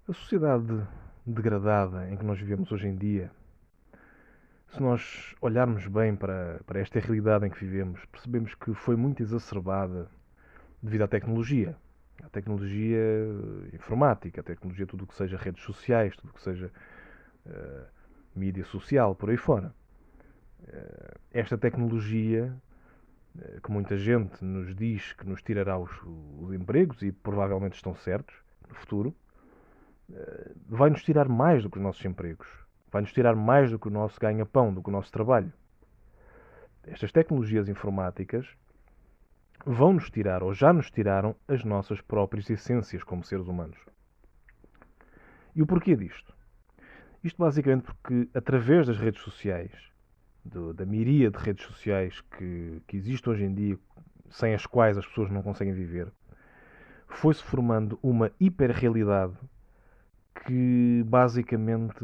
A sociedade degradada em que nós vivemos hoje em dia, se nós olharmos bem para esta realidade em que vivemos, percebemos que foi muito exacerbada devido à tecnologia. À tecnologia informática, à tecnologia, tudo o que seja redes sociais, tudo o que seja uh, mídia social, por aí fora. Esta tecnologia, que muita gente nos diz que nos tirará os empregos, e provavelmente estão certos no futuro, vai nos tirar mais do que os nossos empregos. Vai nos tirar mais do que o nosso ganha-pão, do que o nosso trabalho. Estas tecnologias informáticas vão nos tirar, ou já nos tiraram, as nossas próprias essências como seres humanos. E o porquê disto? Isto basicamente porque, através das redes sociais, da miríade de redes sociais que existe hoje em dia, sem as quais as pessoas não conseguem viver, foi-se formando uma hiperrealidade que basicamente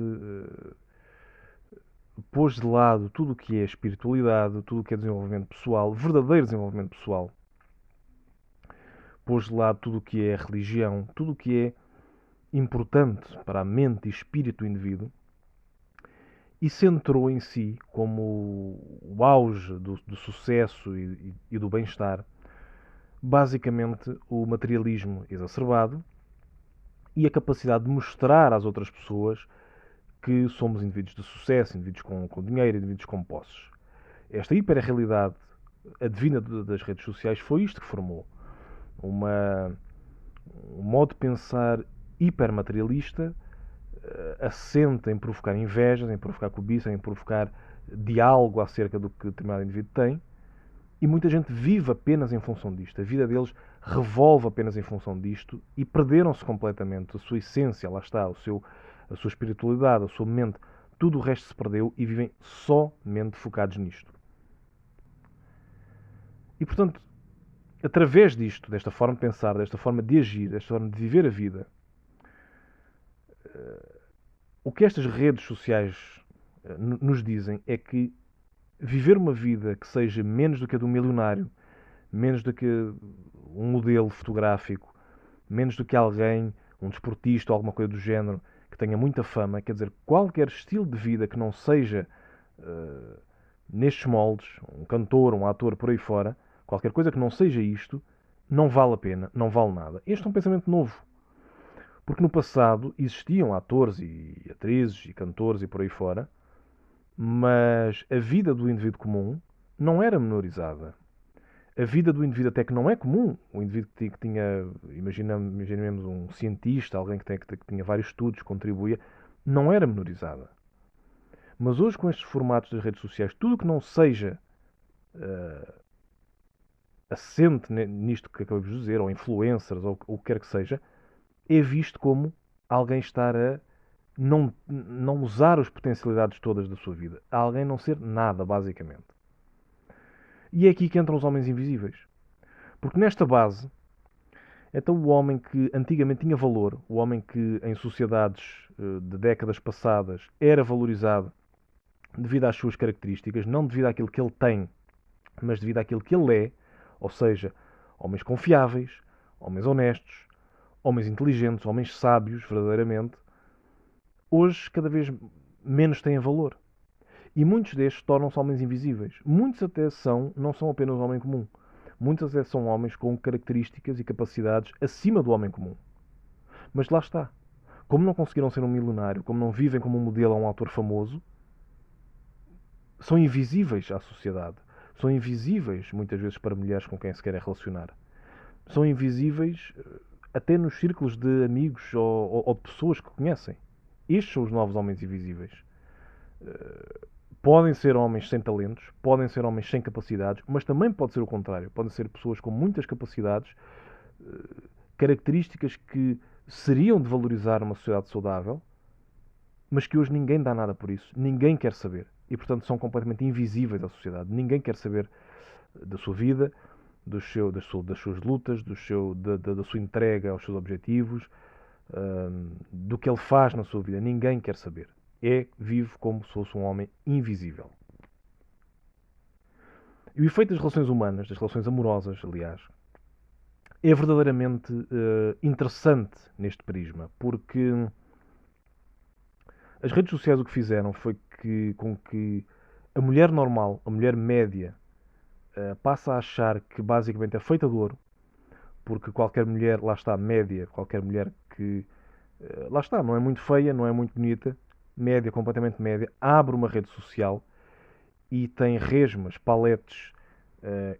pôs de lado tudo o que é espiritualidade, tudo o que é desenvolvimento pessoal, verdadeiro desenvolvimento pessoal, pôs de lado tudo o que é religião, tudo o que é importante para a mente e espírito do indivíduo e centrou em si como o auge do sucesso e do bem-estar, basicamente o materialismo exacerbado e a capacidade de mostrar às outras pessoas que somos indivíduos de sucesso, indivíduos com dinheiro, indivíduos com posses. Esta hiperrealidade advinda das redes sociais foi isto que formou um modo de pensar hipermaterialista, assente em provocar invejas, em provocar cobiça, em provocar diálogo acerca do que determinado indivíduo tem, e muita gente vive apenas em função disto. A vida deles revolve apenas em função disto e perderam-se completamente a sua essência, lá está, a sua espiritualidade, a sua mente. Tudo o resto se perdeu e vivem somente focados nisto. E, portanto, através disto, desta forma de pensar, desta forma de agir, desta forma de viver a vida, o que estas redes sociais nos dizem é que viver uma vida que seja menos do que a do milionário, menos do que um modelo fotográfico, menos do que alguém, um desportista ou alguma coisa do género, que tenha muita fama, quer dizer, qualquer estilo de vida que não seja nestes moldes, um cantor, um ator, por aí fora, qualquer coisa que não seja isto, não vale a pena, não vale nada. Este é um pensamento novo. Porque no passado existiam atores e atrizes e cantores e por aí fora, mas a vida do indivíduo comum não era menorizada. A vida do indivíduo até que não é comum. O indivíduo que tinha, imaginemos um cientista, alguém que tinha vários estudos, contribuía, não era menorizada. Mas hoje, com estes formatos das redes sociais, tudo que não seja assente nisto que acabamos de dizer, ou influencers, ou o que quer que seja, é visto como alguém estar a não usar as potencialidades todas da sua vida. A alguém não ser nada, basicamente. E é aqui que entram os homens invisíveis. Porque nesta base, então o homem que antigamente tinha valor, o homem que em sociedades de décadas passadas era valorizado devido às suas características, não devido àquilo que ele tem, mas devido àquilo que ele é, ou seja, homens confiáveis, homens honestos, homens inteligentes, homens sábios, verdadeiramente, hoje cada vez menos têm valor. E muitos destes tornam-se homens invisíveis. Muitos até não são apenas um homem comum. Muitos até são homens com características e capacidades acima do homem comum. Mas lá está. Como não conseguiram ser um milionário, como não vivem como um modelo a um autor famoso, são invisíveis à sociedade. São invisíveis, muitas vezes, para mulheres com quem se querem relacionar. São invisíveis até nos círculos de amigos ou de pessoas que conhecem. Estes são os novos homens invisíveis. Podem ser homens sem talentos, podem ser homens sem capacidades, mas também pode ser o contrário. Podem ser pessoas com muitas capacidades, características que seriam de valorizar uma sociedade saudável, mas que hoje ninguém dá nada por isso. Ninguém quer saber. E, portanto, são completamente invisíveis à sociedade. Ninguém quer saber da sua vida, das suas lutas, da sua entrega aos seus objetivos, do que ele faz na sua vida. Ninguém quer saber. Vive como se fosse um homem invisível. E o efeito das relações humanas, das relações amorosas, aliás, é verdadeiramente interessante neste prisma, porque as redes sociais o que fizeram foi com que a mulher normal, a mulher média, passa a achar que basicamente é feita de ouro, porque qualquer mulher, lá está, média, qualquer mulher que, lá está, não é muito feia, não é muito bonita, média, completamente média, abre uma rede social e tem resmas, paletes,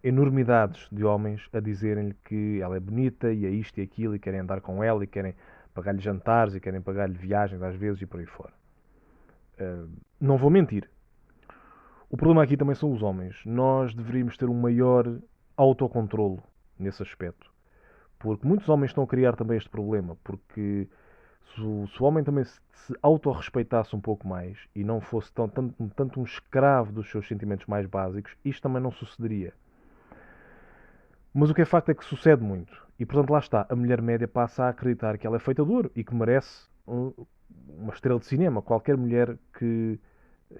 enormidades de homens a dizerem-lhe que ela é bonita e é isto e aquilo e querem andar com ela e querem pagar-lhe jantares e querem pagar-lhe viagens às vezes e por aí fora. Não vou mentir. O problema aqui também são os homens. Nós deveríamos ter um maior autocontrolo nesse aspecto. Porque muitos homens estão a criar também este problema. Porque se o homem também se autorrespeitasse um pouco mais e não fosse tanto um escravo dos seus sentimentos mais básicos, isto também não sucederia. Mas o que é facto é que sucede muito. E portanto lá está, a mulher média passa a acreditar que ela é feita de ouro e que merece uma estrela de cinema. Qualquer mulher que,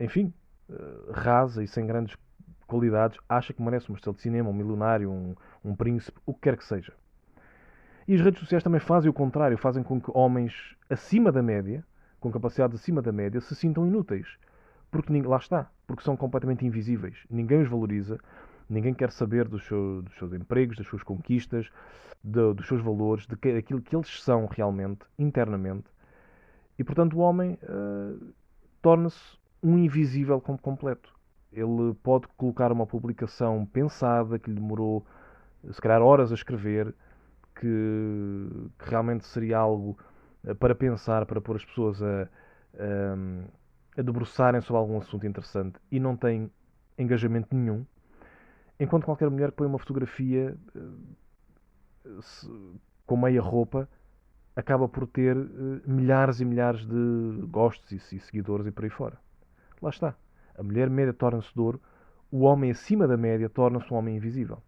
enfim, rasa e sem grandes qualidades, acha que merece uma estrela de cinema, um milionário, um príncipe, o que quer que seja. E as redes sociais também fazem o contrário, fazem com que homens acima da média, com capacidades acima da média, se sintam inúteis. Porque lá está, porque são completamente invisíveis. Ninguém os valoriza, ninguém quer saber dos seus empregos, das suas conquistas, dos seus valores, daquilo que eles são realmente, internamente. E portanto o homem torna-se um invisível completo. Ele pode colocar uma publicação pensada, que lhe demorou se calhar horas a escrever, que realmente seria algo para pensar, para pôr as pessoas a debruçarem sobre algum assunto interessante e não tem engajamento nenhum. Enquanto qualquer mulher que põe uma fotografia com meia roupa acaba por ter milhares e milhares de gostos e seguidores e por aí fora. Lá está. A mulher média torna-se de ouro, o homem acima da média torna-se um homem invisível.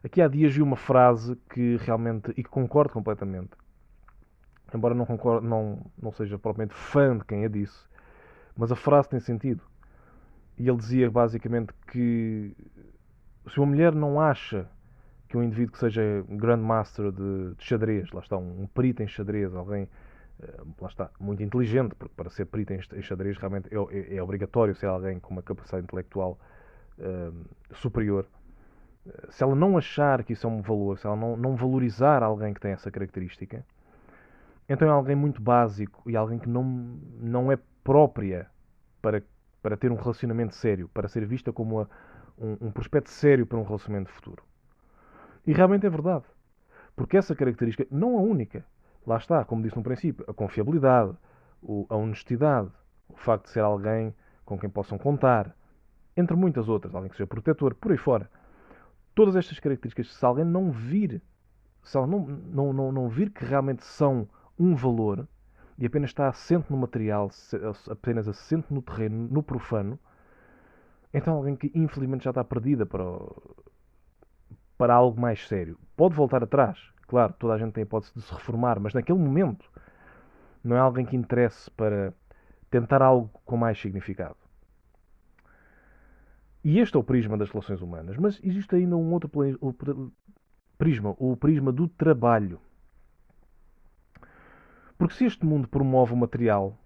Aqui há dias vi uma frase que realmente, e que concordo completamente, embora não seja propriamente fã de quem a disse, mas a frase tem sentido. E ele dizia basicamente que se uma mulher não acha que um indivíduo que seja um Grandmaster de xadrez, lá está, um perito em xadrez, alguém, lá está, muito inteligente, porque para ser perito em xadrez realmente é obrigatório ser alguém com uma capacidade intelectual superior. Se ela não achar que isso é um valor, se ela não valorizar alguém que tem essa característica, então é alguém muito básico e alguém que não é própria para ter um relacionamento sério, para ser vista como um prospecto sério para um relacionamento futuro. E realmente é verdade. Porque essa característica não a única. Lá está, como disse no princípio, a confiabilidade, a honestidade, o facto de ser alguém com quem possam contar, entre muitas outras, alguém que seja protetor, por aí fora. Todas estas características, se alguém não vir, se alguém não vir que realmente são um valor e apenas está assente no material, apenas assente no terreno, no profano, então alguém que infelizmente já está perdida para algo mais sério. Pode voltar atrás, claro, toda a gente tem a hipótese de se reformar, mas naquele momento não é alguém que interesse para tentar algo com mais significado. E este é o prisma das relações humanas, mas existe ainda um outro prisma, o prisma do trabalho. Porque se este mundo promove o material,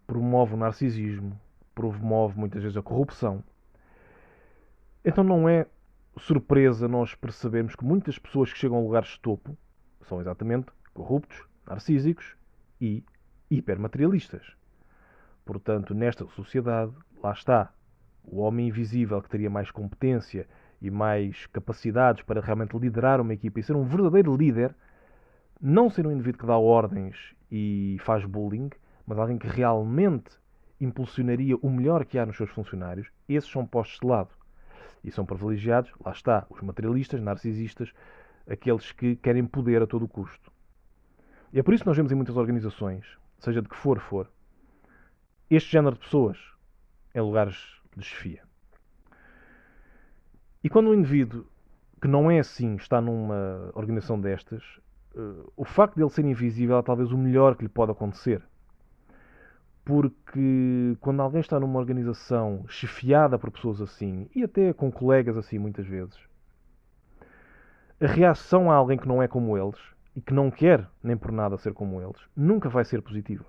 promove o narcisismo, promove muitas vezes a corrupção, então não é surpresa nós percebermos que muitas pessoas que chegam a lugares de topo são exatamente corruptos, narcísicos e hipermaterialistas. Portanto, nesta sociedade, lá está, o homem invisível que teria mais competência e mais capacidades para realmente liderar uma equipa e ser um verdadeiro líder, não ser um indivíduo que dá ordens e faz bullying, mas alguém que realmente impulsionaria o melhor que há nos seus funcionários, esses são postos de lado. E são privilegiados, lá está, os materialistas, narcisistas, aqueles que querem poder a todo custo. E é por isso que nós vemos em muitas organizações, seja de que for, este género de pessoas em lugares de chefia. E quando um indivíduo que não é assim está numa organização destas, o facto de ele ser invisível é talvez o melhor que lhe pode acontecer. Porque quando alguém está numa organização chefiada por pessoas assim, e até com colegas assim muitas vezes, A reação a alguém que não é como eles e que não quer nem por nada ser como eles nunca vai ser positiva.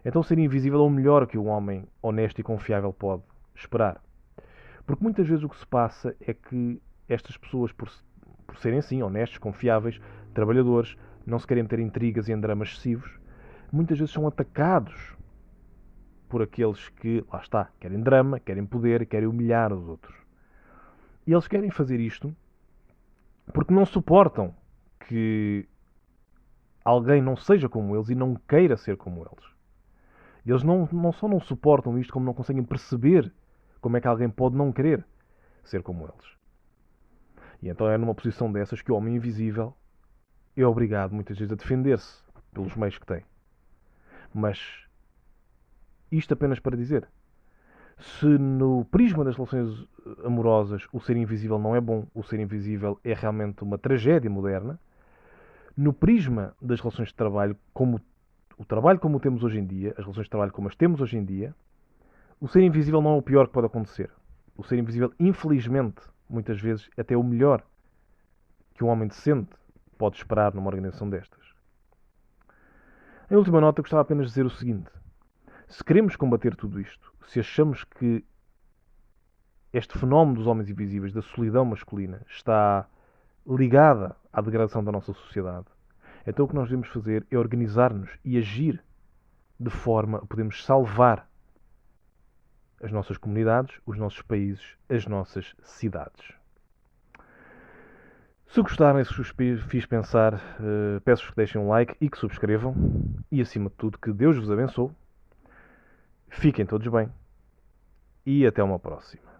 Então ser invisível é o melhor que um homem honesto e confiável pode esperar. Porque muitas vezes o que se passa é que estas pessoas, por serem assim, honestos, confiáveis, trabalhadores, não se querem ter intrigas e endramas excessivos, muitas vezes são atacados por aqueles que, lá está, querem drama, querem poder e querem humilhar os outros. E eles querem fazer isto porque não suportam que alguém não seja como eles e não queira ser como eles. E eles não só não suportam isto, como não conseguem perceber como é que alguém pode não querer ser como eles. E então é numa posição dessas que o homem invisível é obrigado muitas vezes a defender-se pelos meios que tem. Mas isto apenas para dizer, se no prisma das relações amorosas o ser invisível não é bom, o ser invisível é realmente uma tragédia moderna, no prisma das relações de trabalho, como o trabalho como o temos hoje em dia, as relações de trabalho como as temos hoje em dia, o ser invisível não é o pior que pode acontecer. O ser invisível, infelizmente, muitas vezes, até é o melhor que um homem decente pode esperar numa organização destas. Em última nota, gostava apenas de dizer o seguinte. Se queremos combater tudo isto, se achamos que este fenómeno dos homens invisíveis, da solidão masculina, está ligada à degradação da nossa sociedade, então o que nós devemos fazer é organizar-nos e agir de forma a podermos salvar as nossas comunidades, os nossos países, as nossas cidades. Se gostaram e se vos fiz pensar, peço-vos que deixem um like e que subscrevam. E, acima de tudo, que Deus vos abençoe. Fiquem todos bem. E até uma próxima.